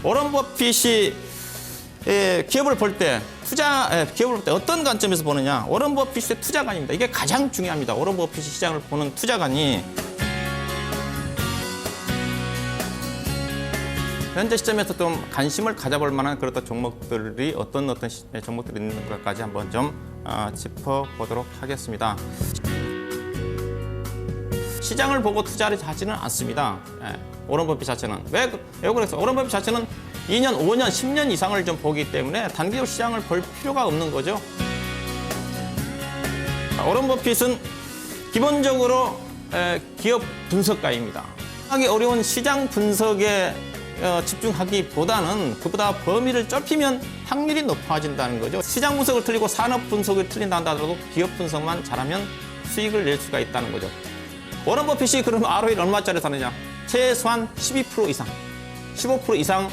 워런 버핏이 기업을 볼 때 기업을 볼 때 어떤 관점에서 보느냐? 워런 버핏의 투자관입니다. 이게 가장 중요합니다. 워런 버핏이 시장을 보는 투자관이 현재 시점에서 좀 관심을 가져볼 만한 그런 종목들이 어떤 종목들이 있는 것까지 한번 좀 짚어보도록 하겠습니다. 시장을 보고 투자를 하지는 않습니다. 워런 버핏 자체는. 왜 그래서 워런 버핏 자체는 2년, 5년, 10년 이상을 좀 보기 때문에 단기적 시장을 볼 필요가 없는 거죠. 워런 버핏은 기본적으로 기업 분석가입니다. 하기 어려운 시장 분석에 집중하기보다는 그보다 범위를 좁히면 확률이 높아진다는 거죠. 시장 분석을 틀리고 산업 분석을 틀린다 하더라도 기업 분석만 잘하면 수익을 낼 수가 있다는 거죠. 워런 버핏이 그럼 ROE를 얼마짜리 사느냐? 최소한 12% 이상, 15% 이상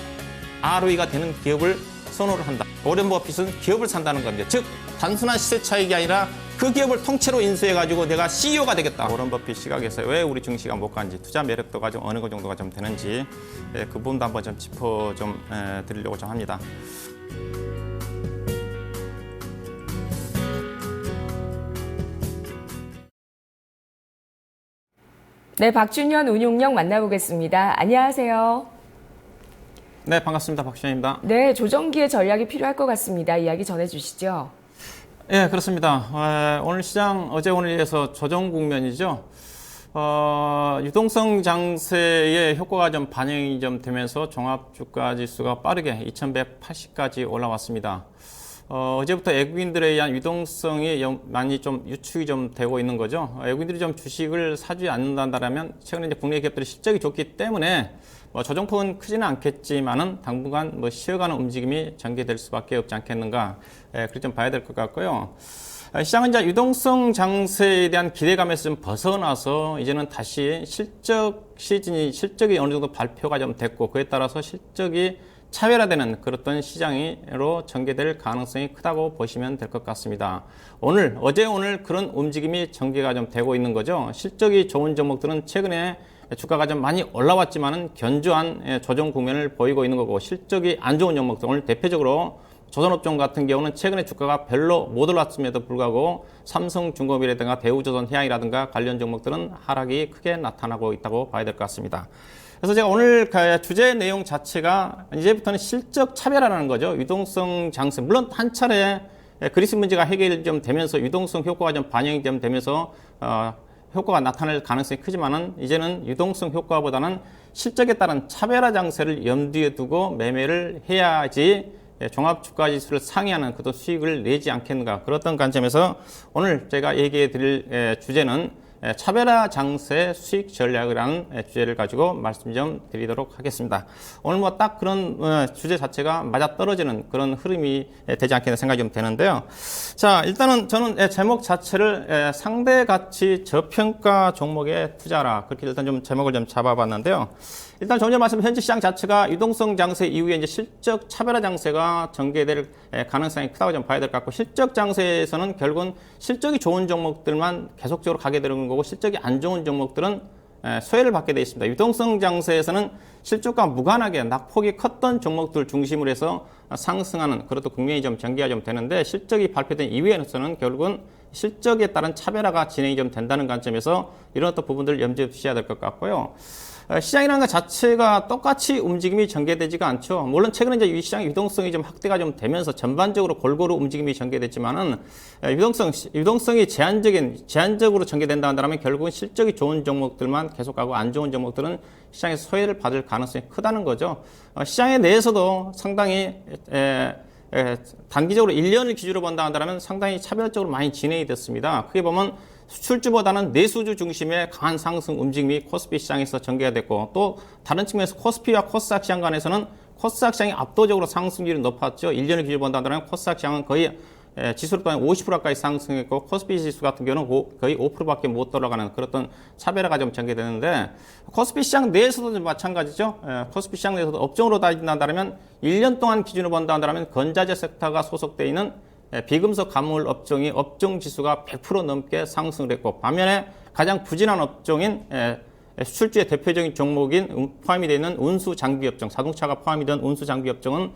ROE가 되는 기업을 선호를 한다. 워런 버핏은 기업을 산다는 겁니다. 즉 단순한 시세 차익이 아니라 그 기업을 통째로 인수해가지고 내가 CEO가 되겠다. 워런 버핏 시각에서 왜 우리 증시가 못 간지, 투자 매력도가 좀 어느 정도가 좀 되는지 그 부분도 한번 좀 짚어 드리려고 좀 합니다. 네, 박준현 운용령 만나보겠습니다. 안녕하세요. 네, 반갑습니다. 박준현입니다. 네, 조정기의 전략이 필요할 것 같습니다. 이야기 전해주시죠. 네, 그렇습니다. 오늘 시장 어제 오늘에서 조정 국면이죠. 유동성 장세의 효과가 좀 반영이 좀 되면서 종합주가지수가 빠르게 2180까지 올라왔습니다. 어제부터 외국인들에 의한 유동성이 많이 좀 유축이 좀 되고 있는 거죠. 외국인들이 좀 주식을 사지 않는다면 최근에 이제 국내 기업들이 실적이 좋기 때문에 조정폭은 크지는 않겠지만은 당분간 쉬어가는 움직임이 전개될 수밖에 없지 않겠는가. 그렇게 좀 봐야 될 것 같고요. 시장은 이제 유동성 장세에 대한 기대감에서 좀 벗어나서 이제는 다시 실적이 어느 정도 발표가 좀 됐고 그에 따라서 실적이 차별화되는 그런 시장으로 전개될 가능성이 크다고 보시면 될 것 같습니다. 어제 오늘 그런 움직임이 전개가 좀 되고 있는 거죠. 실적이 좋은 종목들은 최근에 주가가 좀 많이 올라왔지만은 견조한 조정 국면을 보이고 있는 거고, 실적이 안 좋은 종목들, 오늘 대표적으로 조선업종 같은 경우는 최근에 주가가 별로 못 올랐음에도 불구하고 삼성중공업이라든가 대우조선해양이라든가 관련 종목들은 하락이 크게 나타나고 있다고 봐야 될 것 같습니다. 그래서 제가 오늘 주제 내용 자체가 이제부터는 실적 차별화라는 거죠. 유동성 장세. 물론 한 차례 그리스 문제가 해결이 좀 되면서 유동성 효과가 좀 반영이 좀 되면서 효과가 나타날 가능성이 크지만은 이제는 유동성 효과보다는 실적에 따른 차별화 장세를 염두에 두고 매매를 해야지 종합주가지수를 상회하는 그런 수익을 내지 않겠는가. 그렇던 관점에서 오늘 제가 얘기해 드릴 주제는 차별화 장세 수익 전략이라는 주제를 가지고 말씀 좀 드리도록 하겠습니다. 오늘 딱 그런 주제 자체가 맞아떨어지는 그런 흐름이 되지 않겠나 생각이 좀 되는데요. 자, 일단은 저는 제목 자체를 상대 가치 저평가 종목에 투자라, 그렇게 일단 좀 제목을 좀 잡아봤는데요. 일단 좀 전에 말씀 현재 시장 자체가 유동성 장세 이후에 이제 실적 차별화 장세가 전개될 가능성이 크다고 좀 봐야 될 것 같고, 실적 장세에서는 결국은 실적이 좋은 종목들만 계속적으로 가게 되는 거고, 실적이 안 좋은 종목들은 소외를 받게 되어 있습니다. 유동성 장세에서는 실적과 무관하게 낙폭이 컸던 종목들 중심으로 해서 상승하는 그런 국면이 좀 전개가 좀 되는데, 실적이 발표된 이후에서는 결국은 실적에 따른 차별화가 진행이 좀 된다는 관점에서 이런 어떤 부분들을 염두에 두셔야 될 것 같고요. 시장이라는 것 자체가 똑같이 움직임이 전개되지가 않죠. 물론 최근에 이제 이 시장의 유동성이 좀 확대가 좀 되면서 전반적으로 골고루 움직임이 전개됐지만은 유동성이 제한적으로 전개된다 한다면 결국은 실적이 좋은 종목들만 계속 가고 안 좋은 종목들은 시장에서 소외를 받을 가능성이 크다는 거죠. 시장에 내에서도 상당히 단기적으로 1년을 기준으로 본다 한다면 상당히 차별적으로 많이 진행이 됐습니다. 크게 보면 수출주보다는 내수주 중심의 강한 상승 움직임이 코스피 시장에서 전개가 됐고, 또 다른 측면에서 코스피와 코스닥 시장 간에서는 코스닥 시장이 압도적으로 상승률이 높았죠. 1년을 기준으로 본다 한다면 코스닥 시장은 거의 지수로 따지면 50% 가까이 상승했고, 코스피 지수 같은 경우는 거의 5%밖에 못 돌아가는 그런 차별화가 좀 전개되는데, 코스피 시장 내에서도 좀 마찬가지죠. 코스피 시장 내에서도 업종으로 따진다면 1년 동안 기준으로 본다 한다면 건자재 섹터가 소속되어 있는 비금속 감물 업종이 업종 지수가 100% 넘게 상승을 했고, 반면에 가장 부진한 업종인 수출주의 대표적인 종목인 포함이 되어 있는 운수장비업종, 자동차가 포함이 된 운수장비업종은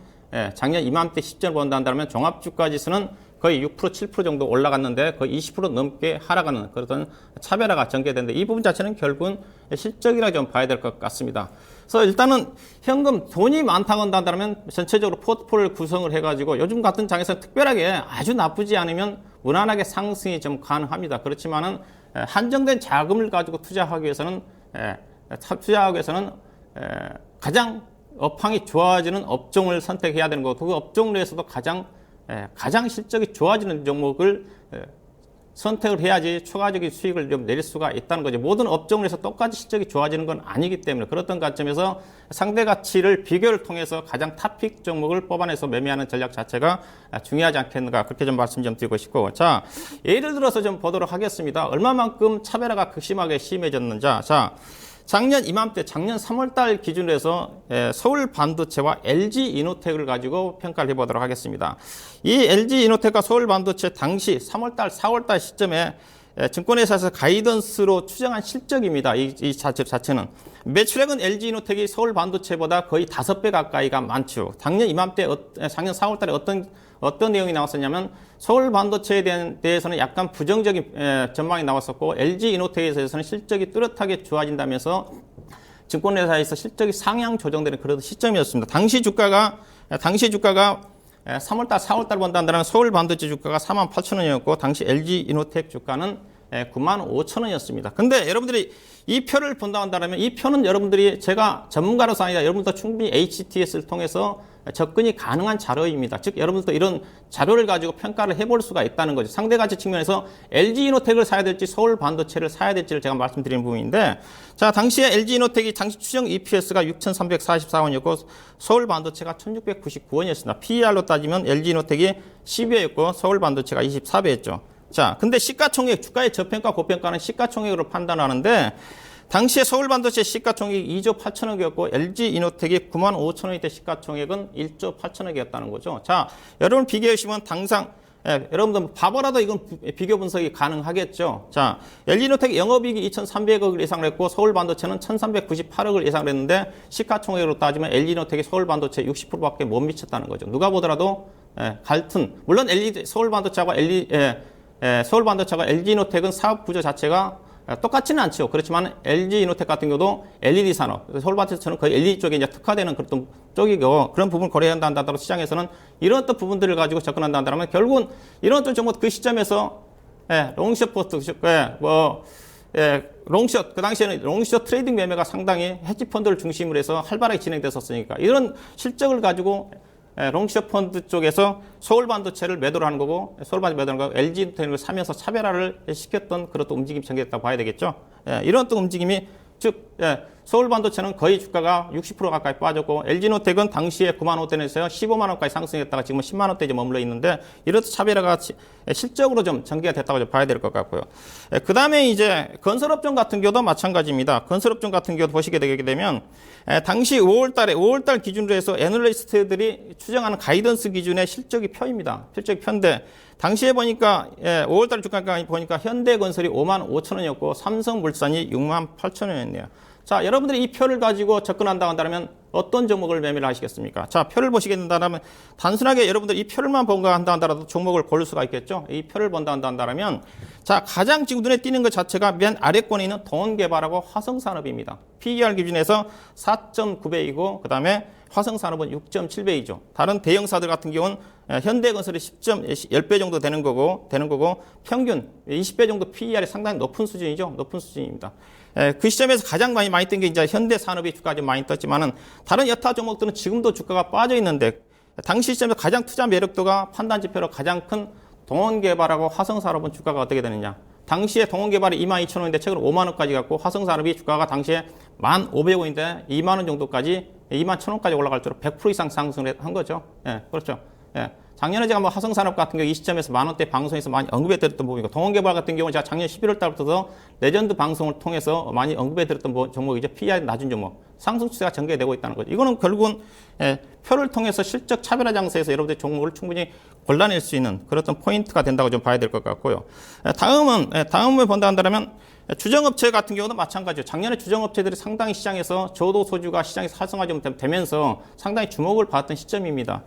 작년 이맘때 시점을 본다면 종합주가지수는 거의 6%, 7% 정도 올라갔는데 거의 20% 넘게 하락하는 그런 차별화가 전개되는데 이 부분 자체는 결국은 실적이라 좀 봐야 될 것 같습니다. 그래서 일단은 현금 돈이 많다고 한다면 전체적으로 포트폴리오를 구성을 해가지고 요즘 같은 장에서 특별하게 아주 나쁘지 않으면 무난하게 상승이 좀 가능합니다. 그렇지만은 한정된 자금을 가지고 투자하기 위해서는 가장 업황이 좋아지는 업종을 선택해야 되는 거고 그 업종 내에서도 가장 실적이 좋아지는 종목을 선택을 해야지 추가적인 수익을 좀 내릴 수가 있다는 거죠. 모든 업종에서 똑같이 실적이 좋아지는 건 아니기 때문에 그렇던 관점에서 상대 가치를 비교를 통해서 가장 탑픽 종목을 뽑아내서 매매하는 전략 자체가 중요하지 않겠는가 그렇게 좀 말씀 좀 드리고 싶고 자 예를 들어서 좀 보도록 하겠습니다. 얼마만큼 차별화가 극심하게 심해졌는지 자 작년 이맘때 작년 3월달 기준으로 해서 서울 반도체와 LG 이노텍을 가지고 평가를 해보도록 하겠습니다. 이 LG 이노텍과 서울 반도체 당시 3월달, 4월달 시점에 증권회사에서 가이던스로 추정한 실적입니다. 이 자체는 매출액은 LG 이노텍이 서울 반도체보다 거의 5배 가까이가 많죠. 작년 이맘때 작년 4월달에 어떤 내용이 나왔었냐면 서울 반도체에 대해서는 약간 부정적인 전망이 나왔었고 LG 이노텍에 대해서는 실적이 뚜렷하게 좋아진다면서 증권회사에서 실적이 상향 조정되는 그런 시점이었습니다. 당시 주가가 3월달, 4월달 본다면 서울 반도체 주가가 48,000원이었고 당시 LG 이노텍 주가는 95,000원이었습니다. 근데 여러분들이 이 표를 본다고 한다면 이 표는 여러분들이 제가 전문가로서 아니라 여러분도 충분히 HTS를 통해서 접근이 가능한 자료입니다. 즉 여러분들도 이런 자료를 가지고 평가를 해볼 수가 있다는 거죠. 상대가치 측면에서 LG 이노텍을 사야 될지 서울 반도체를 사야 될지를 제가 말씀드리는 부분인데 자 당시에 LG 이노텍이 당시 추정 EPS가 6,344원이었고 서울 반도체가 1,699원이었습니다. PER로 따지면 LG 이노텍이 12배였고 서울 반도체가 24배였죠. 자, 근데 시가총액, 주가의 저평가, 고평가는 시가총액으로 판단하는데, 당시에 서울 반도체 시가총액이 2조 8천억이었고, LG 이노텍이 9만 5천원일 때 시가총액은 1조 8천억이었다는 거죠. 자, 여러분 비교해보시면 당장, 여러분들 바보라도 이건 비교 분석이 가능하겠죠. 자, LG 이노텍 영업이익이 2,300억을 예상을 했고, 서울 반도체는 1,398억을 예상을 했는데, 시가총액으로 따지면 LG 이노텍이 서울 반도체 60%밖에 못 미쳤다는 거죠. 누가 보더라도, 물론 서울 반도체와 서울 반도체가 LG 이노텍은 사업 구조 자체가 똑같지는 않죠. 그렇지만 LG 이노텍 같은 경우도 LED 산업, 서울 반도체는 거의 LED 쪽에 이제 특화되는 그런 쪽이고 그런 부분을 고려한다 한다면 시장에서는 이런 어떤 부분들을 가지고 접근한다 한다면 결국은 이런 어떤 정보 그 시점에서 롱숏 포트, 롱숏, 그 당시에는 롱숏 트레이딩 매매가 상당히 헤지 펀드를 중심으로 해서 활발하게 진행됐었으니까 이런 실적을 가지고 롱숏 펀드 쪽에서 서울 반도체를 매도를 하는 거고 서울 반도체 매도를 하는 거고 LG 이노텍을 사면서 차별화를 시켰던 그런 또 움직임이 전개됐다고 봐야 되겠죠. 이런 또 움직임이 즉 서울 반도체는 거의 주가가 60% 가까이 빠졌고 LG 이노텍은 당시에 9만 원대에서 15만 원까지 상승했다가 지금은 10만 원대에 머물러 있는데 이런 차별화가 실적으로 좀 전개가 됐다고 좀 봐야 될 것 같고요. 그 다음에 이제 건설업종 같은 경우도 마찬가지입니다. 건설업종 같은 경우도 보시게 되게 되면 당시 5월달 기준으로 해서 애널리스트들이 추정하는 가이던스 기준의 실적이 표입니다. 실적이 표인데 당시에 보니까 5월달 주가가 보니까 현대건설이 5만 5천 원이었고 삼성물산이 6만 8천 원이었네요. 자, 여러분들이 이 표를 가지고 접근한다고 한다면 어떤 종목을 매매를 하시겠습니까? 자, 표를 보시게 된다면 단순하게 여러분들 이 표를만 본다 한다라도 종목을 고를 수가 있겠죠. 이 표를 본다 한다면 자, 가장 지금 눈에 띄는 것 자체가 맨 아래권에 있는 동원개발하고 화성산업입니다. PER 기준에서 4.9배이고 그다음에 화성산업은 6.7배이죠. 다른 대형사들 같은 경우는 현대건설이 10배 정도 되는 거고 평균 20배 정도 PER이 상당히 높은 수준이죠. 높은 수준입니다. 그 시점에서 가장 많이 뜬 게 이제 현대산업이 주가가 좀 많이 떴지만은 다른 여타 종목들은 지금도 주가가 빠져 있는데 당시 시점에서 가장 투자 매력도가 판단 지표로 가장 큰 동원개발하고 화성산업은 주가가 어떻게 되느냐. 당시에 동원개발이 22,000원인데 최근 5만 원까지 갔고 화성산업이 주가가 당시에 1,500원인데 2만 원 정도까지 21,000원까지 올라갈 줄로 100% 이상 상승을 한 거죠. 그렇죠. 작년에 제가 뭐 화성산업 같은 경우 이 시점에서 만원대 방송에서 많이 언급해 드렸던 부분이고, 동원개발 같은 경우는 제가 작년 11월 달부터 레전드 방송을 통해서 많이 언급해 드렸던 종목이죠. PER 낮은 종목. 상승 추세가 전개되고 있다는 거죠. 이거는 결국은 표를 통해서 실적 차별화 장세에서 여러분들이 종목을 충분히 골라낼 수 있는 그런 포인트가 된다고 좀 봐야 될 것 같고요. 다음을 본다 한다면 주정업체 같은 경우도 마찬가지죠. 작년에 주정업체들이 상당히 시장에서 저도 소주가 시장에서 활성화되면서 상당히 주목을 받았던 시점입니다.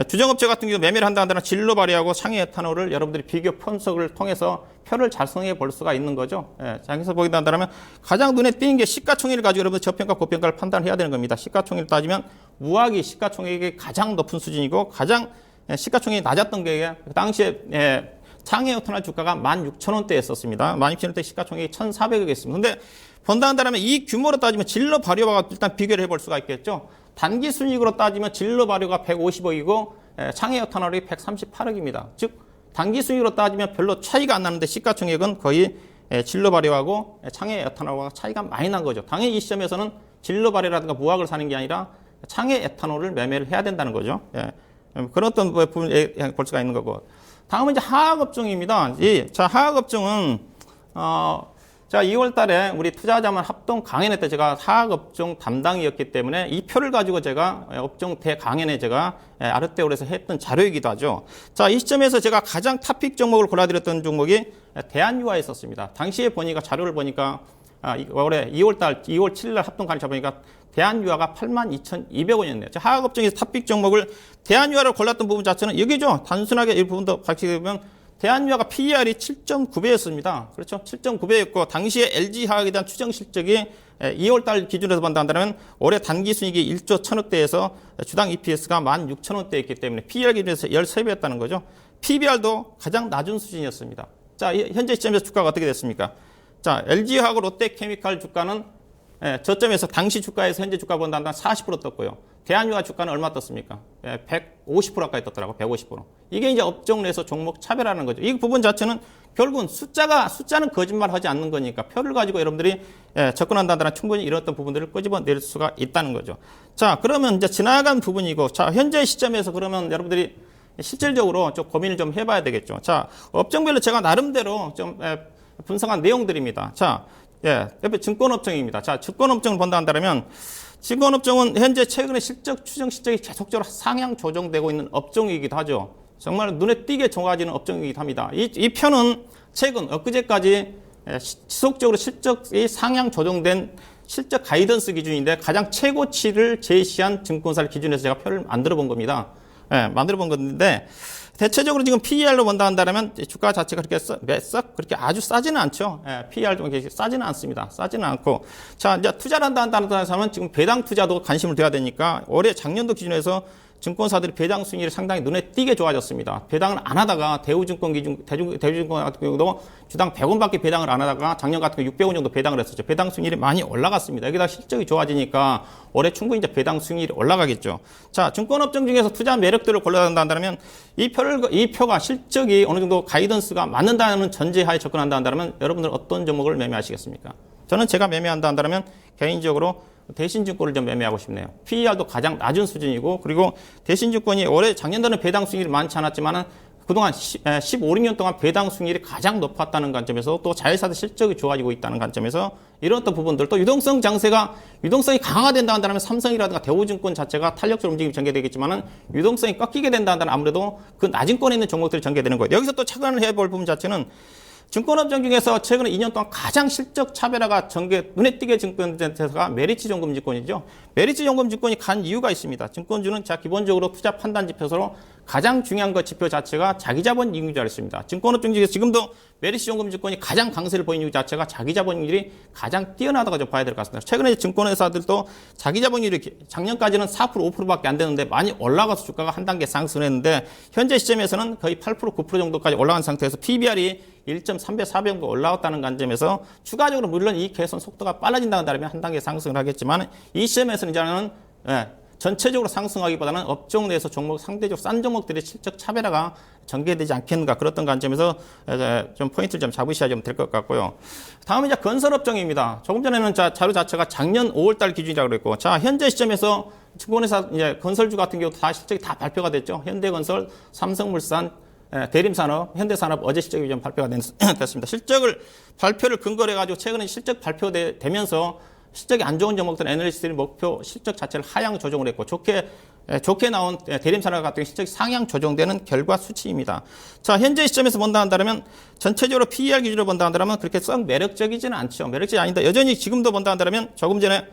주정업체 같은 경우 매매를 한다 한다면 진로 발휘하고 상해 에탄올을 여러분들이 비교 분석을 통해서 표를 작성해 볼 수가 있는 거죠. 자, 여기서 보긴다 한다면 가장 눈에 띄는 게 시가총액을 가지고 여러분 저평가 고평가를 판단해야 되는 겁니다. 시가총액을 따지면 무학이 시가총액이 가장 높은 수준이고 가장 시가총액이 낮았던 게 그 당시에 상해 에탄올 주가가 16,000원대였었습니다. 16,000원대 시가총액이 1,400억이었습니다. 근데 본다 한다면 이 규모로 따지면 진로 발효와 일단 비교를 해볼 수가 있겠죠. 단기 순이익으로 따지면 진로 발효가 150억이고 상해 에탄올이 138억입니다. 즉 단기 순이익으로 따지면 별로 차이가 안 나는데 시가총액은 거의 진로 발효하고 상해 에탄올과 차이가 많이 난 거죠. 당연히 이 시점에서는 진로 발효라든가 무학을 사는 게 아니라 상해 에탄올을 매매를 해야 된다는 거죠. 그런 어떤 부분을 볼 수가 있는 거고. 다음은 이제 하학업종입니다. 자, 하학업종은 자, 2월 달에 우리 투자자만 합동 강연회 때 제가 하학업종 담당이었기 때문에 이 표를 가지고 제가 업종 대강연에 제가 아르테올에서 했던 자료이기도 하죠. 자, 이 시점에서 제가 가장 탑픽 종목을 골라드렸던 종목이 대한유화였었습니다. 당시에 보니까 자료를 보니까 올해 2월 7일 날 합동 강연을 보니까 대한유화가 82,200원이었네요. 하학업종에서 탑픽 종목을 대한유화를 골랐던 부분 자체는 여기죠. 단순하게 이 부분도 같이 보면 대한유화가 PER이 7.9배였습니다. 그렇죠? 7.9배였고 당시에 LG화학에 대한 추정 실적이 2월 달 기준에서 본다면 올해 단기 순이익이 1조 1,000억대에서 주당 EPS가 16,000원대였기 때문에 PER 기준에서 13배였다는 거죠. PBR도 가장 낮은 수준이었습니다. 자, 현재 시점에서 주가가 어떻게 됐습니까? 자, LG화학, 롯데케미칼 주가는 저점에서 당시 주가에서 현재 주가 본다면 40% 떴고요. 대한유화 주가는 얼마 떴습니까? 150% 가까이 떴더라고요. 150%. 이게 이제 업종 내에서 종목 차별하는 거죠. 이 부분 자체는 결국은 숫자는 거짓말 하지 않는 거니까 표를 가지고 여러분들이 접근한다면 충분히 이런 어떤 부분들을 끄집어낼 수가 있다는 거죠. 자, 그러면 이제 지나간 부분이고, 자, 현재 시점에서 그러면 여러분들이 실질적으로 좀 고민을 좀 해봐야 되겠죠. 자, 업종별로 제가 나름대로 좀 분석한 내용들입니다. 자, 옆에 증권업종입니다. 자, 증권업종을 본다 한다면, 증권업종은 현재 최근에 추정 실적이 계속적으로 상향 조정되고 있는 업종이기도 하죠. 정말 눈에 띄게 좋아지는 업종이기도 합니다. 이 편은 엊그제까지 지속적으로 실적이 상향 조정된 실적 가이던스 기준인데 가장 최고치를 제시한 증권사를 기준해서 제가 표를 만들어 본 겁니다. 만들어 본 건데, 대체적으로 지금 PER로 본다 한다면 주가 자체가 그렇게 아주 싸지는 않죠. PER도 그렇게 싸지는 않습니다. 싸지는 않고. 자, 이제 투자를 한다는 사람은 지금 배당 투자도 관심을 둬야 되니까 올해 작년도 기준에서 증권사들이 배당 수익률이 상당히 눈에 띄게 좋아졌습니다. 배당을 안 하다가 대우증권 같은 경우도 주당 100원밖에 배당을 안 하다가 작년 같은 경우 600원 정도 배당을 했었죠. 배당 수익률이 많이 올라갔습니다. 여기다 실적이 좋아지니까 올해 충분히 이제 배당 수익률이 올라가겠죠. 자, 증권업종 중에서 투자 매력들을 골라낸다면 이 표가 실적이 어느 정도 가이던스가 맞는다는 전제하에 접근한다 한다면 여러분들 어떤 종목을 매매하시겠습니까? 저는 제가 매매한다 한다면 개인적으로 대신증권을 좀 매매하고 싶네요. PER도 가장 낮은 수준이고, 그리고 대신증권이 올해 작년도는 배당 수익률이 많지 않았지만은 그동안 15, 16년 동안 배당 수익률이 가장 높았다는 관점에서 또 자회사들 실적이 좋아지고 있다는 관점에서 이런 어떤 부분들, 또 유동성이 강화가 된다 한다면 삼성이라든가 대우증권 자체가 탄력적 움직임이 전개되겠지만은 유동성이 꺾이게 된다 한다면 아무래도 그 낮은권에 있는 종목들이 전개되는 거예요. 여기서 또 착안을 해볼 부분 자체는 증권업종 중에서 최근 2년 동안 가장 실적 차별화가 눈에 띄게 증권회사가 메리츠증권증권이죠. 메리츠증권증권이 간 이유가 있습니다. 증권주는 기본적으로 투자 판단 지표로 가장 중요한 지표 자체가 자기자본 이익률이라고 했습니다. 증권업종 중에서 지금도 메리츠증권증권이 가장 강세를 보이는 이유 자체가 자기자본율이 가장 뛰어나다고 좀 봐야 될 것 같습니다. 최근에 증권회사들도 자기자본율이 작년까지는 4% 5%밖에 안 되는데 많이 올라가서 주가가 한 단계 상승했는데 현재 시점에서는 거의 8% 9% 정도까지 올라간 상태에서 PBR이 1.3배, 4배 정도 올라왔다는 관점에서 추가적으로 물론 이 개선 속도가 빨라진다는 다르면 한 단계 상승을 하겠지만 이 시점에서는 이제는 전체적으로 상승하기보다는 업종 내에서 종목 상대적으로 싼 종목들의 실적 차별화가 전개되지 않겠는가 그렇던 관점에서 좀 포인트를 좀 잡으셔야 좀 될 것 같고요. 다음은 이제 건설업종입니다. 조금 전에는 자료 자체가 작년 5월달 기준이라고 그랬고, 자 현재 시점에서 증권회사 이제 건설주 같은 경우 다 실적이 다 발표가 됐죠. 현대건설, 삼성물산, 대림산업, 현대산업 어제 실적이 좀 발표가 됐습니다. 실적을 발표를 근거로 해가지고 최근에 실적 발표되면서 실적이 안 좋은 종목들 애널리스트들이 목표 실적 자체를 하향 조정을 했고 좋게 나온 대림산업 같은 경우 실적이 상향 조정되는 결과 수치입니다. 자 현재 시점에서 본다 한다면 전체적으로 PER 기준으로 본다 한다면 그렇게 썩 매력적이지는 않죠. 매력적이 아닌데 여전히 지금도 본다 한다면 조금 전에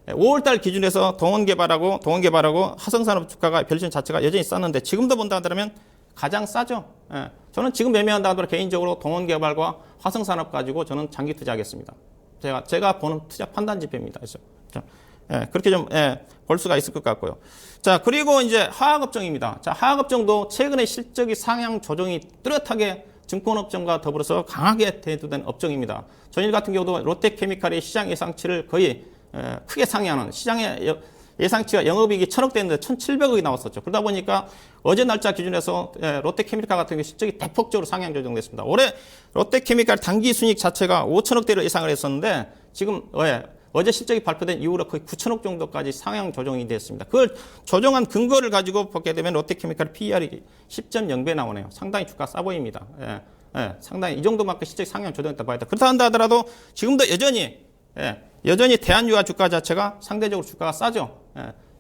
5월달 기준에서 동원개발하고 화성산업 주가가 별점 자체가 여전히 쌌는데 지금도 본다 한다면 가장 싸죠. 저는 지금 매매한다 하더라도 개인적으로 동원개발과 화성산업 가지고 저는 장기 투자하겠습니다. 제가 보는 투자 판단 지표입니다. 그렇죠? 그렇게 좀 볼 수가 있을 것 같고요. 자 그리고 이제 화학업종입니다. 자 화학업종도 최근에 실적이 상향 조정이 뚜렷하게 증권업종과 더불어서 강하게 대두된 업종입니다. 전일 같은 경우도 롯데케미칼이 시장 예상치를 거의 크게 상회하는 시장의 예상치가 영업이익이 1,000억 됐는데 1,700억이 나왔었죠. 그러다 보니까 어제 날짜 기준에서 롯데케미칼 같은 경우 실적이 대폭적으로 상향 조정됐습니다. 올해 롯데케미칼 당기 순이익 자체가 5,000억대를 예상을 했었는데 지금 어제 실적이 발표된 이후로 거의 9,000억 정도까지 상향 조정이 됐습니다. 그걸 조정한 근거를 가지고 보게 되면 롯데케미칼 PER이 10.0배 나오네요. 상당히 주가 싸 보입니다. 상당히 이 정도만큼 실적이 상향 조정했다 봐야 돼. 그렇다 한다 하더라도 지금도 여전히 대한유화 주가 자체가 상대적으로 주가가 싸죠.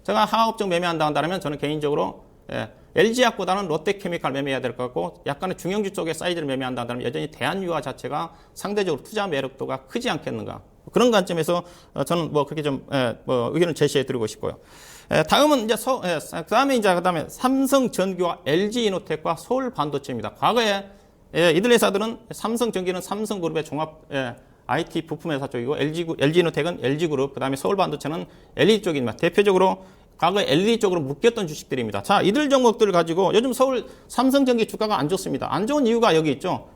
제가 화학업종 매매한다 한다면 저는 개인적으로 LG화학보다는 롯데케미칼 매매해야 될 것 같고 약간의 중형주 쪽의 사이즈를 매매한다 한다면 여전히 대한유화 자체가 상대적으로 투자 매력도가 크지 않겠는가. 그런 관점에서 저는 그렇게 좀 의견을 제시해 드리고 싶고요. 다음은 이제 그다음에 삼성전기와 LG이노텍과 서울반도체입니다. 과거에 이들 회사들은 삼성전기는 삼성그룹의 종합 IT 부품 회사 쪽이고 LG이노텍은 LG그룹, 그다음에 서울반도체는 LED 쪽입니다. 대표적으로 과거에 LED 쪽으로 묶였던 주식들입니다. 자, 이들 종목들을 가지고 요즘 삼성전기 주가가 안 좋습니다. 안 좋은 이유가 여기 있죠.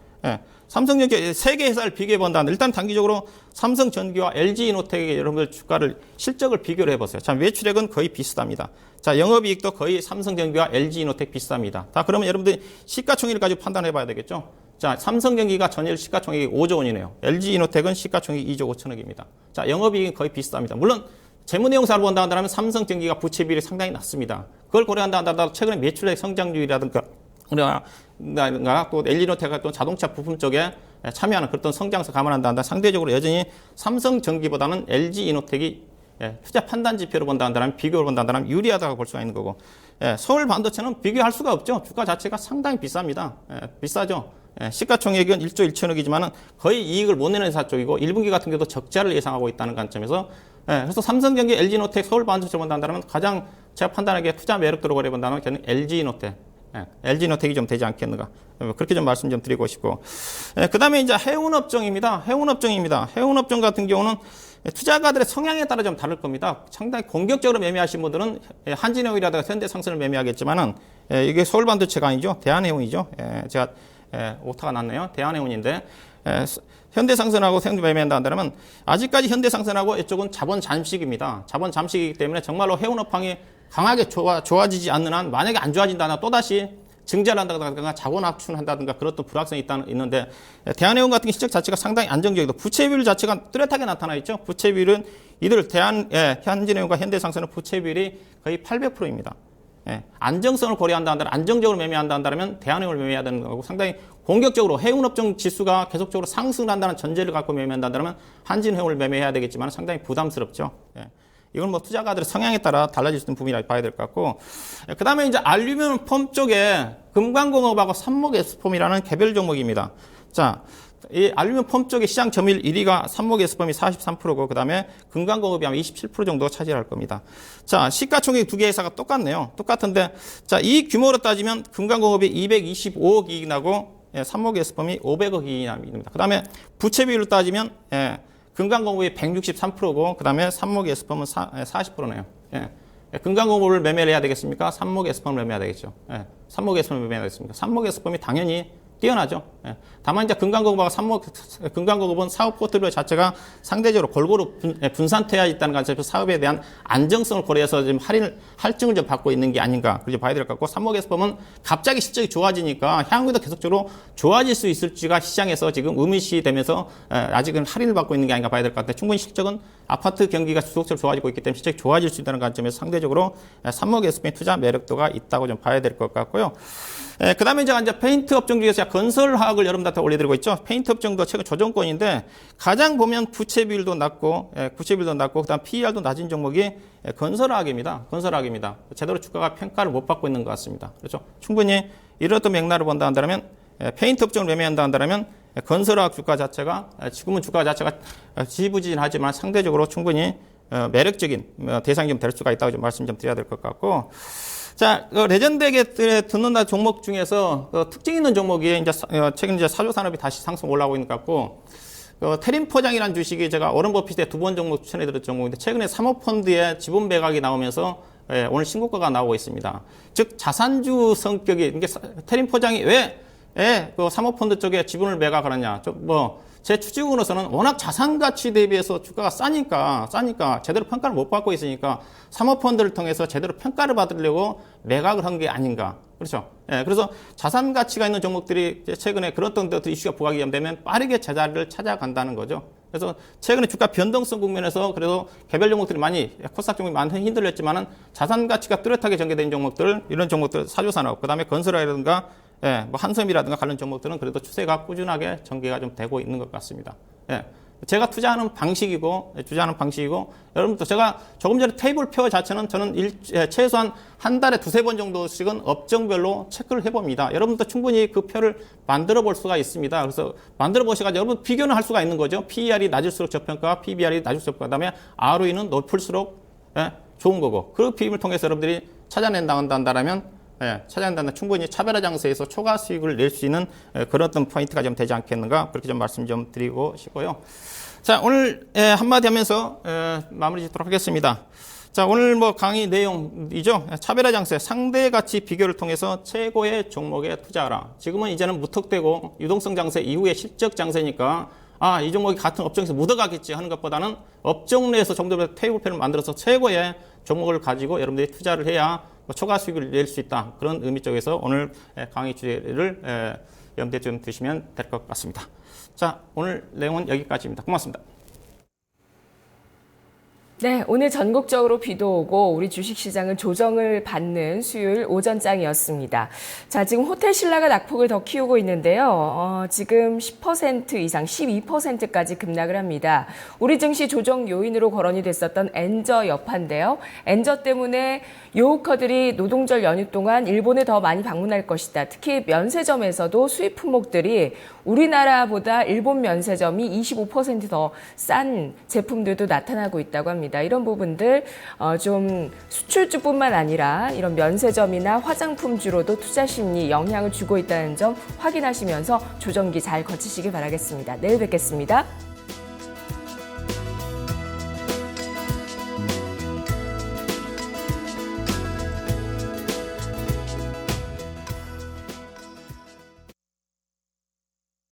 삼성전기 세 개 회사를 비교해 본다. 일단 단기적으로 삼성전기와 LG이노텍의 여러분들 주가를 실적을 비교를 해보세요. 자, 매출액은 거의 비슷합니다. 자, 영업이익도 거의 삼성전기와 LG이노텍 비슷합니다. 자, 그러면 여러분들이 시가총액을 가지고 판단해 봐야 되겠죠. 자, 삼성전기가 전일 시가총액이 5조 원이네요. LG이노텍은 시가총액이 2조 5천억입니다. 자, 영업이익이 거의 비슷합니다. 물론 재무내용사를 본다 한다면 삼성전기가 부채 비율이 상당히 낮습니다. 그걸 고려한다 한다면 최근에 매출액 성장률이라든가 또 LG이노텍과 또 자동차 부품 쪽에 참여하는 그런 성장세 감안한다 한다 상대적으로 여전히 삼성전기보다는 LG이노텍이 투자 판단 지표로 본다 한다면 비교를 본다 한다면 유리하다고 볼 수가 있는 거고 서울반도체는 비교할 수가 없죠. 주가 자체가 상당히 비쌉니다. 비싸죠. 시가총액은 1조 1천억이지만 거의 이익을 못 내는 회사 쪽이고 1분기 같은 경우도 적자를 예상하고 있다는 관점에서 그래서 삼성전기, LG이노텍, 서울반도체를 본다 한다면 가장 제가 판단하기에 투자 매력도로 고려해본다면 저는 LG이노텍이 좀 되지 않겠는가. 그렇게 좀 말씀 좀 드리고 싶고. 그 다음에 이제 해운업종입니다. 해운업종 같은 경우는 투자가들의 성향에 따라 좀 다를 겁니다. 상당히 공격적으로 매매하신 분들은 한진해운이라든가 현대상선을 매매하겠지만은 이게 서울반도체가 아니죠. 대한해운이죠. 제가 오타가 났네요. 대한해운인데 현대상선하고 생주 매매한다 한다면 아직까지 현대상선하고 이쪽은 자본 잠식입니다. 자본 잠식이기 때문에 정말로 해운업황이 강하게 좋아지지 않는 한 만약에 안 좋아진다면 또다시 증자를 한다든가 자본 압축한다든가 그런 또 불확성이 있는데 대한해운 같은 실적 자체가 상당히 안정적이고 부채 비율 자체가 뚜렷하게 나타나 있죠. 부채 비율은 한진해운과 현대상선은 부채 비율이 거의 800%입니다. 안정성을 고려한다 한다면 안정적으로 매매한다 한다면 대한해운을 매매해야 되는 거고 상당히 공격적으로 해운업종 지수가 계속적으로 상승한다는 전제를 갖고 매매한다 한다면 한진해운을 매매해야 되겠지만 상당히 부담스럽죠. 이건 투자가들의 성향에 따라 달라질 수 있는 부분이라고 봐야 될 것 같고 그 다음에 이제 알루미늄 폼 쪽에 금강공업하고 삼목에스폼이라는 개별 종목입니다. 자, 이 알루미늄 폼 쪽의 시장 점유율 1위가 삼목에스폼이 43%고 그 다음에 금강공업이 아마 27% 정도 차지할 겁니다. 자, 시가총액 두 개 회사가 똑같네요. 똑같은데 자, 이 규모로 따지면 금강공업이 225억 이익 나고 삼목에스폼이 500억 이익이 납니다. 그 다음에 부채 비율로 따지면 금강공업이 163%고 그 다음에 삼목에스폼은 40%네요. 금강공업을 매매를 해야 되겠습니까? 삼목에스폼을 매매해야 되겠죠. 삼목에스폼을 매매해야 되겠습니까? 삼목에스폼이 당연히 뛰어나죠. 예. 다만 이제 금강공업은 사업 포트폴리오 자체가 상대적으로 골고루 분산되어 있다는 관점에서 사업에 대한 안정성을 고려해서 지금 할증을 좀 받고 있는 게 아닌가 그렇게 봐야 될 것 같고, 삼목에서 보면 갑자기 실적이 좋아지니까 향후에도 계속적으로 좋아질 수 있을지가 시장에서 지금 의문시되면서 아직은 할인을 받고 있는 게 아닌가 봐야 될 것 같은데, 충분히 실적은 아파트 경기가 지속적으로 좋아지고 있기 때문에 실적이 좋아질 수 있다는 관점에서 상대적으로 삼목에서의 투자 매력도가 있다고 좀 봐야 될 것 같고요. 그 다음에 이제 페인트 업종 중에서 건설화학을 여러분들한테 올려드리고 있죠. 페인트 업종도 최근 조정권인데 가장 보면 부채 비율도 낮고, 그 다음 PER도 낮은 종목이 건설화학입니다. 제대로 주가가 평가를 못 받고 있는 것 같습니다. 그렇죠. 충분히 이런 맥락을 본다 한다면, 페인트 업종을 매매한다 한다면 건설화학 주가 자체가 지금은 주가 자체가 지지부진하지만 상대적으로 충분히 매력적인 대상이 좀 될 수가 있다고 좀 말씀 좀 드려야 될 것 같고. 자, 레전드에게 듣는다 종목 중에서 특징 있는 종목이 이제 최근 이제 사조산업이 다시 상승 올라오고 있는 것 같고, 테린 포장이라는 주식이 제가 워런 버핏의 2번 종목 추천해 드렸던 종목인데, 최근에 사모펀드의 지분 매각이 나오면서 오늘 신고가가 나오고 있습니다. 즉 자산주 성격이, 이게 테린 포장이 왜 그 사모펀드 쪽에 지분을 매각을 하냐? 제 추측으로서는 워낙 자산 가치 대비해서 주가가 싸니까 제대로 평가를 못 받고 있으니까 사모펀드를 통해서 제대로 평가를 받으려고 매각을 한 게 아닌가. 그렇죠. 예, 그래서 자산 가치가 있는 종목들이 최근에 그런 것들 이슈가 부각이 되면 빠르게 제자리를 찾아간다는 거죠. 그래서 최근에 주가 변동성 국면에서 그래도 개별 종목들이 많이, 코스닥 종목이 많이 힘들었지만은 자산 가치가 뚜렷하게 전개된 종목들, 이런 종목들, 사조산업, 그 다음에 건설화라든가 한섬이라든가 관련 종목들은 그래도 추세가 꾸준하게 전개가 좀 되고 있는 것 같습니다. 제가 투자하는 방식이고, 여러분도 제가 조금 전에 테이블표 자체는 저는 최소한 한 달에 2-3번 정도씩은 업종별로 체크를 해봅니다. 여러분도 충분히 그 표를 만들어 볼 수가 있습니다. 그래서 만들어 보셔가지고 여러분 비교는 할 수가 있는 거죠. PER이 낮을수록 저평가, PBR이 낮을수록 저평가, 그다음에 ROE는 높을수록 좋은 거고, 그 비율을 통해서 여러분들이 찾아낸다 한다면 충분히 차별화 장세에서 초과 수익을 낼 수 있는 그런 어떤 포인트가 좀 되지 않겠는가, 그렇게 좀 말씀 좀 드리고 싶고요. 자, 오늘 한마디 하면서 마무리 짓도록 하겠습니다. 자, 오늘 강의 내용이죠. 차별화 장세, 상대 가치 비교를 통해서 최고의 종목에 투자하라. 지금은 이제는 무턱대고 유동성 장세 이후에 실적 장세니까 이 종목이 같은 업종에서 묻어가겠지 하는 것보다는 업종 내에서 정도의 테이블표를 만들어서 최고의 종목을 가지고 여러분들이 투자를 해야 초과 수익을 낼 수 있다. 그런 의미 쪽에서 오늘 강의 주제를 염두에 좀 두시면 될 것 같습니다. 자, 오늘 내용은 여기까지입니다. 고맙습니다. 네, 오늘 전국적으로 비도 오고 우리 주식시장은 조정을 받는 수요일 오전장이었습니다. 자, 지금 호텔 신라가 낙폭을 더 키우고 있는데요. 지금 10% 이상, 12%까지 급락을 합니다. 우리 증시 조정 요인으로 거론이 됐었던 엔저 여파인데요. 엔저 때문에 요우커들이 노동절 연휴 동안 일본에 더 많이 방문할 것이다. 특히 면세점에서도 수입 품목들이 우리나라보다 일본 면세점이 25% 더 싼 제품들도 나타나고 있다고 합니다. 이런 부분들 좀 수출주뿐만 아니라 이런 면세점이나 화장품주로도 투자 심리 영향을 주고 있다는 점 확인하시면서 조정기 잘 거치시길 바라겠습니다. 내일 뵙겠습니다.